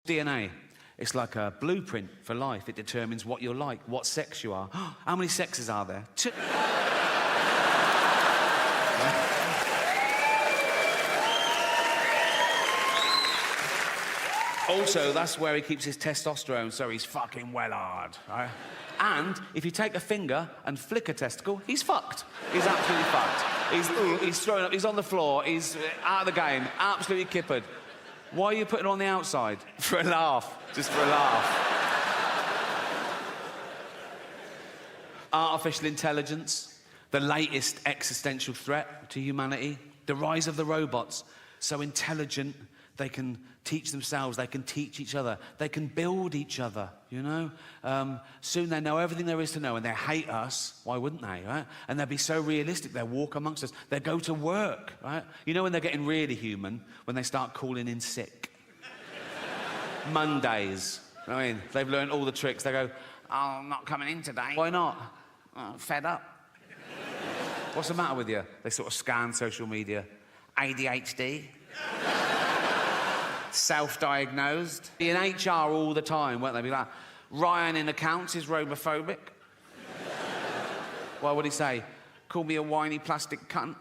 DNA. It's like a blueprint for life. It determines what you're like, what sex you are. How many sexes are there? 2. Also, that's where he keeps his testosterone, so he's fucking well hard, right? And if you take a finger and flick a testicle, he's fucked. He's absolutely fucked. He's throwing up, he's on the floor, he's out of the game, absolutely kippered. Why are you putting it on the outside? For a laugh, just for a laugh. Artificial intelligence, the latest existential threat to humanity. The rise of the robots, so intelligent, they can teach themselves, they can teach each other, they can build each other, you know? Soon they know everything there is to know, and they hate us. Why wouldn't they, right? And they'll be so realistic, they'll walk amongst us, they'll go to work, right? You know when they're getting really human? When they start calling in sick. Mondays, I mean, they've learned all the tricks. They go, oh, I'm not coming in today. Why not? Oh, fed up. What's the matter with you? They sort of scan social media. ADHD. Self-diagnosed. In HR all the time, won't they? Be like, Ryan in accounts is robophobic. Why would he say? Call me a whiny plastic cunt.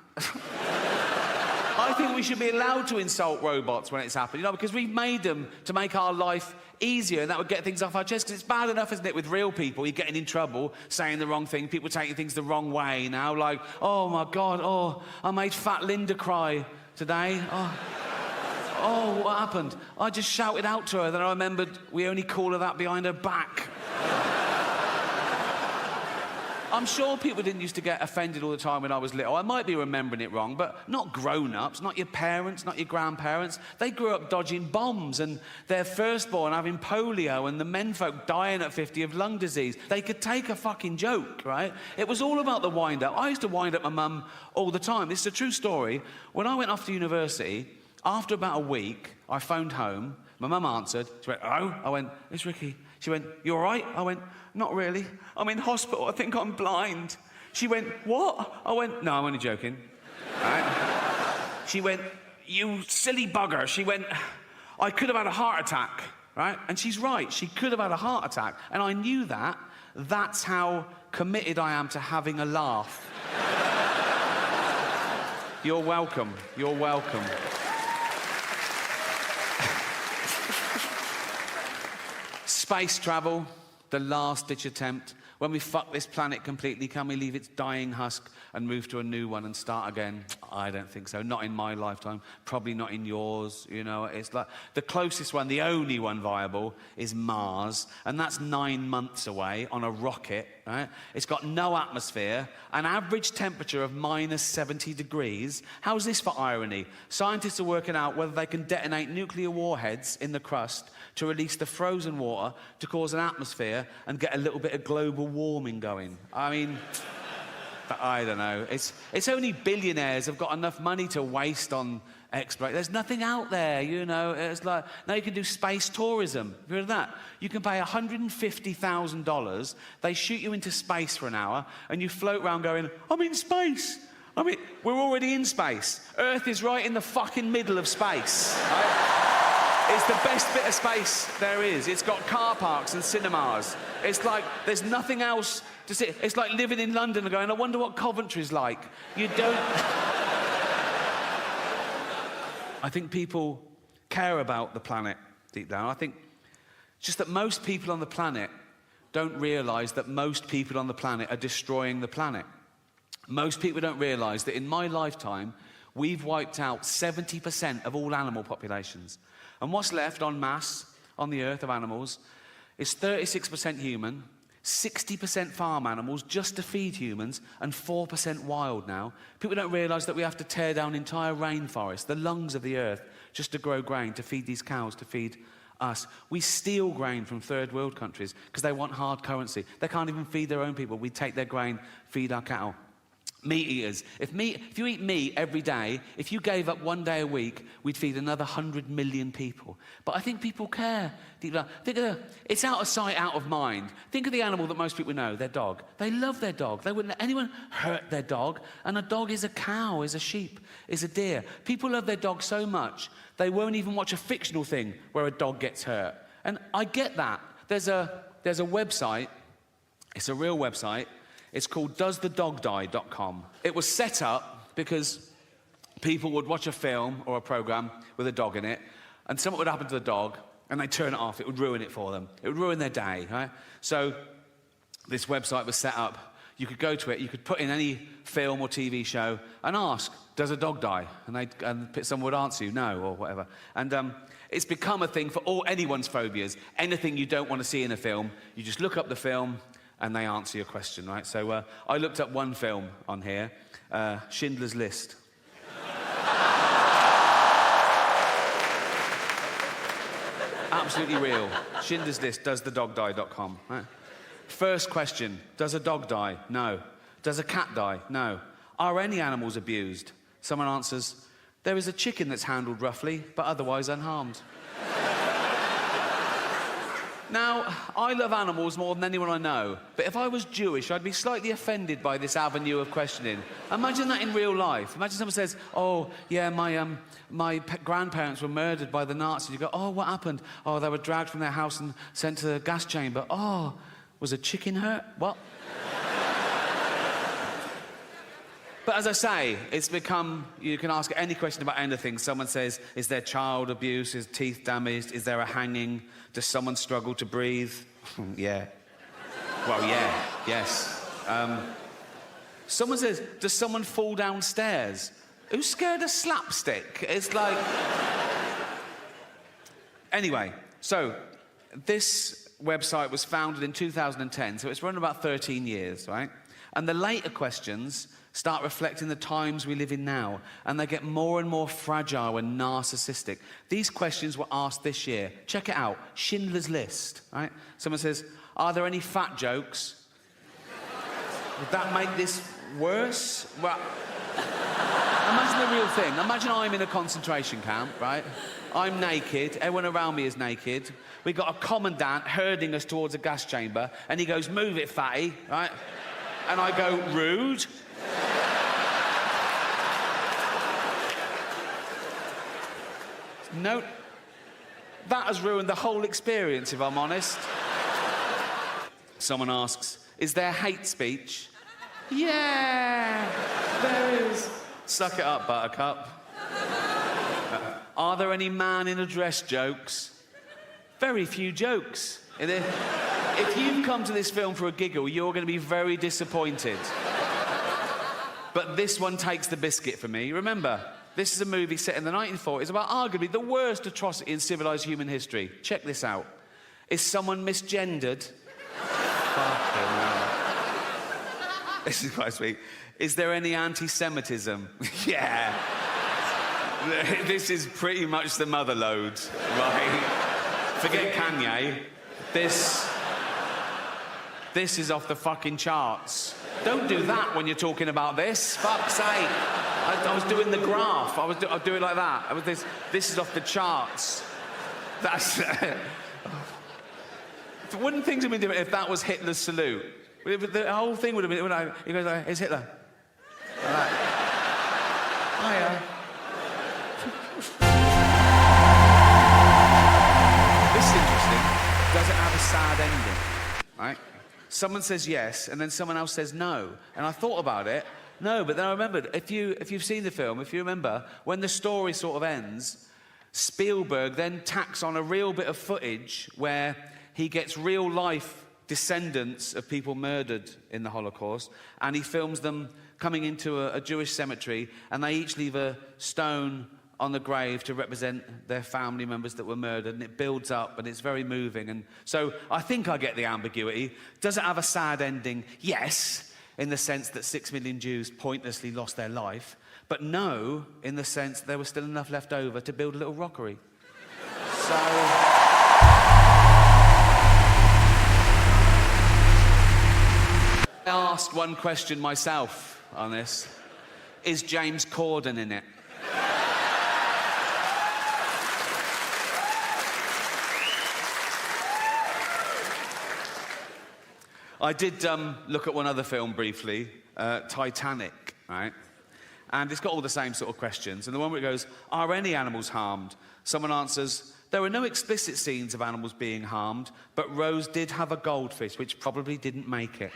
I think we should be allowed to insult robots when it's happened, you know, because we've made them to make our life easier, and that would get things off our chest, because it's bad enough, isn't it, with real people, you're getting in trouble, saying the wrong thing, people taking things the wrong way now, like, oh my God, oh, I made fat Linda cry today. Oh, what happened? I just shouted out to her, then I remembered we only call her that behind her back. I'm sure people didn't used to get offended all the time when I was little. I might be remembering it wrong, but not grown-ups, not your parents, not your grandparents. They grew up dodging bombs and their firstborn having polio and the menfolk dying at 50 of lung disease. They could take a fucking joke, right? It was all about the wind-up. I used to wind up my mum all the time. This is a true story. When I went off to university, after about a week, I phoned home. My mum answered. She went, "Oh?" I went, "It's Ricky." She went, "You all right?" I went, "Not really. I'm in hospital. I think I'm blind." She went, "What?" I went, "No, I'm only joking." Right? She went, "You silly bugger." She went, "I could have had a heart attack." Right? And she's right. She could have had a heart attack. And I knew that. That's how committed I am to having a laugh. You're welcome. You're welcome. Space travel, the last-ditch attempt. When we fuck this planet completely, can we leave its dying husk and move to a new one and start again? I don't think so. Not in my lifetime. Probably not in yours. You know, it's like the closest one, the only one viable, is Mars, and that's 9 months away on a rocket. Right? It's got no atmosphere, an average temperature of -70 degrees. How's this for irony? Scientists are working out whether they can detonate nuclear warheads in the crust to release the frozen water to cause an atmosphere and get a little bit of global warming going. I mean, I don't know. It's only billionaires have got enough money to waste on exploration. There's nothing out there, you know. It's like, now you can do space tourism. Have you heard of that? You can pay $150,000. They shoot you into space for an hour, and you float around going, "I'm in space." I mean, we're already in space. Earth is right in the fucking middle of space. Right? It's the best bit of space there is. It's got car parks and cinemas. It's like there's nothing else to see. It's like living in London and going, "I wonder what Coventry's like." You don't... I think people care about the planet deep down. I think just that most people on the planet don't realise that most people on the planet are destroying the planet. Most people don't realise that in my lifetime, we've wiped out 70% of all animal populations. And what's left en masse on the earth of animals is 36% human, 60% farm animals just to feed humans, and 4% wild now. People don't realise that we have to tear down entire rainforests, the lungs of the earth, just to grow grain, to feed these cows, to feed us. We steal grain from third world countries because they want hard currency. They can't even feed their own people. We take their grain, feed our cattle. Meat eaters. If you eat meat every day, if you gave up 1 day a week, we'd feed another 100 million people. But I think people care. It's out of sight, out of mind. Think of the animal that most people know, their dog. They love their dog. They wouldn't let anyone hurt their dog. And a dog is a cow, is a sheep, is a deer. People love their dog so much, they won't even watch a fictional thing where a dog gets hurt. And I get that. There's a website, it's a real website. It's called doesthedogdie.com. It was set up because people would watch a film or a program with a dog in it, and something would happen to the dog, and they'd turn it off. It would ruin it for them. It would ruin their day, right? So this website was set up. You could go to it. You could put in any film or TV show and ask, does a dog die? And someone would answer you, no, or whatever. And it's become a thing for anyone's phobias. Anything you don't want to see in a film, you just look up the film, and they answer your question, right? So I looked up one film on here, Schindler's List. Absolutely real. Schindler's List, doesthedogdie.com. Right? First question, does a dog die? No. Does a cat die? No. Are any animals abused? Someone answers, there is a chicken that's handled roughly, but otherwise unharmed. Now, I love animals more than anyone I know, but if I was Jewish, I'd be slightly offended by this avenue of questioning. Imagine that in real life. Imagine someone says, oh, yeah, my grandparents were murdered by the Nazis. You go, oh, what happened? Oh, they were dragged from their house and sent to the gas chamber. Oh, was a chicken hurt? What? But as I say, it's become, you can ask any question about anything. Someone says, is there child abuse? Is teeth damaged? Is there a hanging? Does someone struggle to breathe? Yeah. Well, yeah, yes. Someone says, does someone fall downstairs? Who's scared of slapstick? It's like... Anyway, so this website was founded in 2010, so it's run about 13 years, right? And the later questions start reflecting the times we live in now, and they get more and more fragile and narcissistic. These questions were asked this year. Check it out, Schindler's List, right? Someone says, are there any fat jokes? Would that make this worse? Well, imagine the real thing. Imagine I'm in a concentration camp, right? I'm naked, everyone around me is naked. We've got a commandant herding us towards a gas chamber, and he goes, move it, fatty, right? And I go, rude. No, that has ruined the whole experience, if I'm honest. Someone asks, is there hate speech? Yeah, there is. Suck it up, Buttercup. Are there any man in a dress jokes? Very few jokes. If you've come to this film for a giggle, you're going to be very disappointed. But this one takes the biscuit for me. Remember, this is a movie set in the 1940s about arguably the worst atrocity in civilized human history. Check this out. Is someone misgendered? Fucking hell. This is quite sweet. Is there any anti-Semitism? Yeah. This is pretty much the mother load, right? Forget Kanye. This is off the fucking charts. Don't do that when you're talking about this. Fuck's sake. I was doing the graph. I was doing like that. This is off the charts. That's... Wouldn't things have been different if that was Hitler's salute? The whole thing would have been... He goes like, it's Hitler. Like that. Hiya. This is interesting. Does it have a sad ending? Right? Someone says yes, and then someone else says no. And I thought about it. No, but then I remembered, if you've seen the film, if you remember, when the story sort of ends, Spielberg then tacks on a real bit of footage where he gets real-life descendants of people murdered in the Holocaust, and he films them coming into a Jewish cemetery, and they each leave a stone on the grave to represent their family members that were murdered, and it builds up, and it's very moving. And so I think I get the ambiguity. Does it have a sad ending? Yes, in the sense that 6 million Jews pointlessly lost their life, but no, in the sense there was still enough left over to build a little rockery. So... I asked one question myself on this. Is James Corden in it? I did look at one other film briefly, Titanic, right? And it's got all the same sort of questions. And the one where it goes, are any animals harmed? Someone answers, there were no explicit scenes of animals being harmed, but Rose did have a goldfish, which probably didn't make it.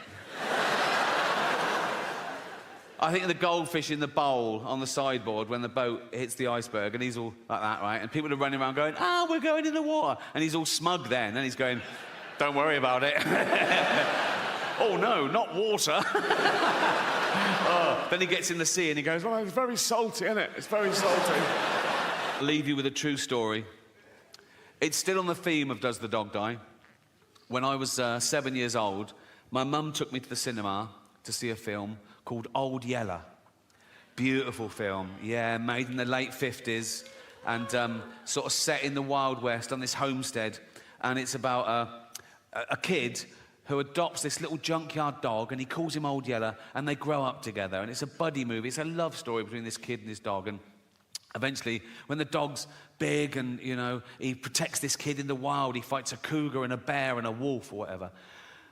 I think the goldfish in the bowl on the sideboard when the boat hits the iceberg, and he's all like that, right? And people are running around going, we're going in the water. And he's all smug then, and he's going, don't worry about it. Oh, no, not water. Then he gets in the sea and he goes, it's very salty, isn't it? It's very salty. I'll leave you with a true story. It's still on the theme of Does the Dog Die? When I was 7 years old, my mum took me to the cinema to see a film called Old Yeller. Beautiful film, yeah, made in the late 50s and sort of set in the Wild West on this homestead. And it's about a kid who adopts this little junkyard dog, and he calls him Old Yeller, and they grow up together. And it's a buddy movie. It's a love story between this kid and his dog. And eventually, when the dog's big and, you know, he protects this kid in the wild, he fights a cougar and a bear and a wolf or whatever.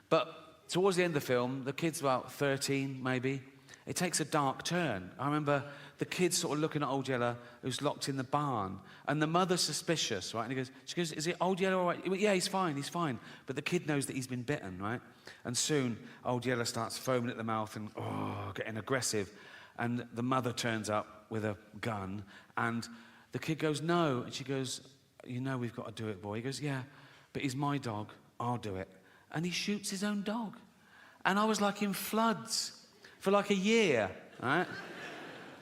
But towards the end of the film, the kid's about 13, maybe. It takes a dark turn. I remember the kid sort of looking at Old Yeller, who's locked in the barn, and the mother's suspicious, right? And she goes, is it Old Yeller all right? He went, yeah, he's fine. But the kid knows that he's been bitten, right? And soon, Old Yeller starts foaming at the mouth and, getting aggressive. And the mother turns up with a gun, and the kid goes, no. And she goes, you know we've got to do it, boy. He goes, yeah, but he's my dog. I'll do it. And he shoots his own dog. And I was like in floods for like a year, right?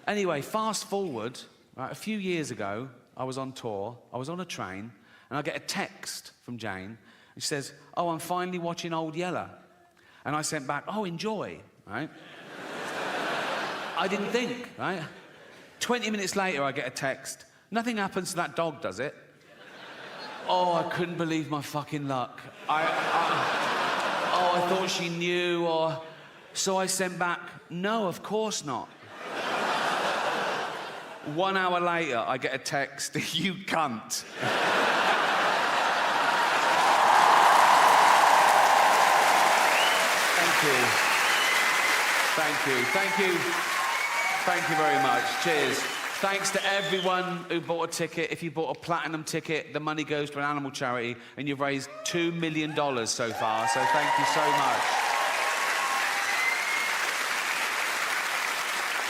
Anyway, fast forward, right, a few years ago, I was on tour, I was on a train, and I get a text from Jane, and she says, I'm finally watching Old Yeller. And I sent back, enjoy, right? I didn't think, right? 20 minutes later, I get a text, nothing happens to that dog, does it? I couldn't believe my fucking luck. I thought she knew, So I sent back, no, of course not. 1 hour later, I get a text, you cunt. Thank you very much. Cheers. Thanks to everyone who bought a ticket. If you bought a platinum ticket, the money goes to an animal charity, and you've raised $2 million so far, so thank you so much.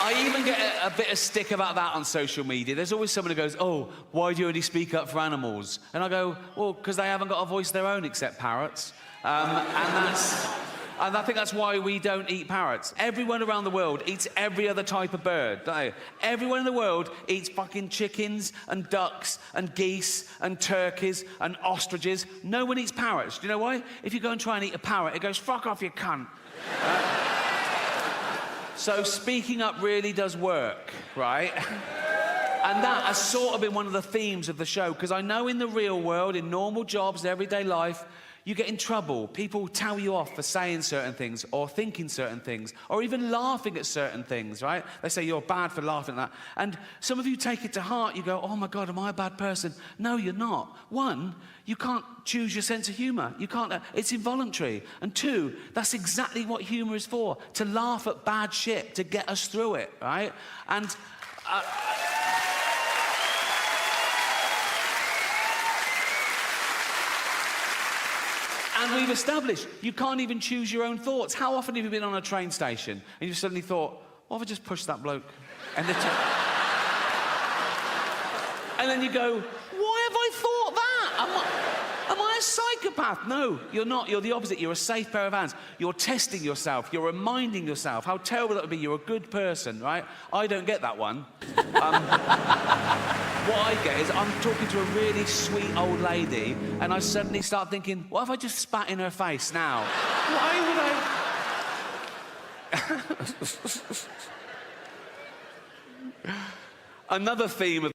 I even get a bit of stick about that on social media. There's always someone who goes, why do you only speak up for animals? And I go, well, because they haven't got a voice of their own except parrots. And I think that's why we don't eat parrots. Everyone around the world eats every other type of bird, don't they? Everyone in the world eats fucking chickens and ducks and geese and turkeys and ostriches. No one eats parrots. Do you know why? If you go and try and eat a parrot, it goes, fuck off, you cunt. So speaking up really does work, right? And that has sort of been one of the themes of the show, because I know in the real world, in normal jobs, everyday life, you get in trouble. People tell you off for saying certain things or thinking certain things or even laughing at certain things, right? They say you're bad for laughing at that. And some of you take it to heart. You go, oh, my God, am I a bad person? No, you're not. One, you can't choose your sense of humour. You can't. It's involuntary. And two, that's exactly what humour is for, to laugh at bad shit, to get us through it, right? And... And we've established you can't even choose your own thoughts. How often have you been on a train station and you've suddenly thought, what if I just pushed that bloke? And then you go, why have I thought that? Am I a psychopath? No, you're not. You're the opposite. You're a safe pair of hands. You're testing yourself. You're reminding yourself how terrible that would be. You're a good person, right? I don't get that one. What I get is I'm talking to a really sweet old lady and I suddenly start thinking, what if I just spat in her face now? Why would I? Another theme of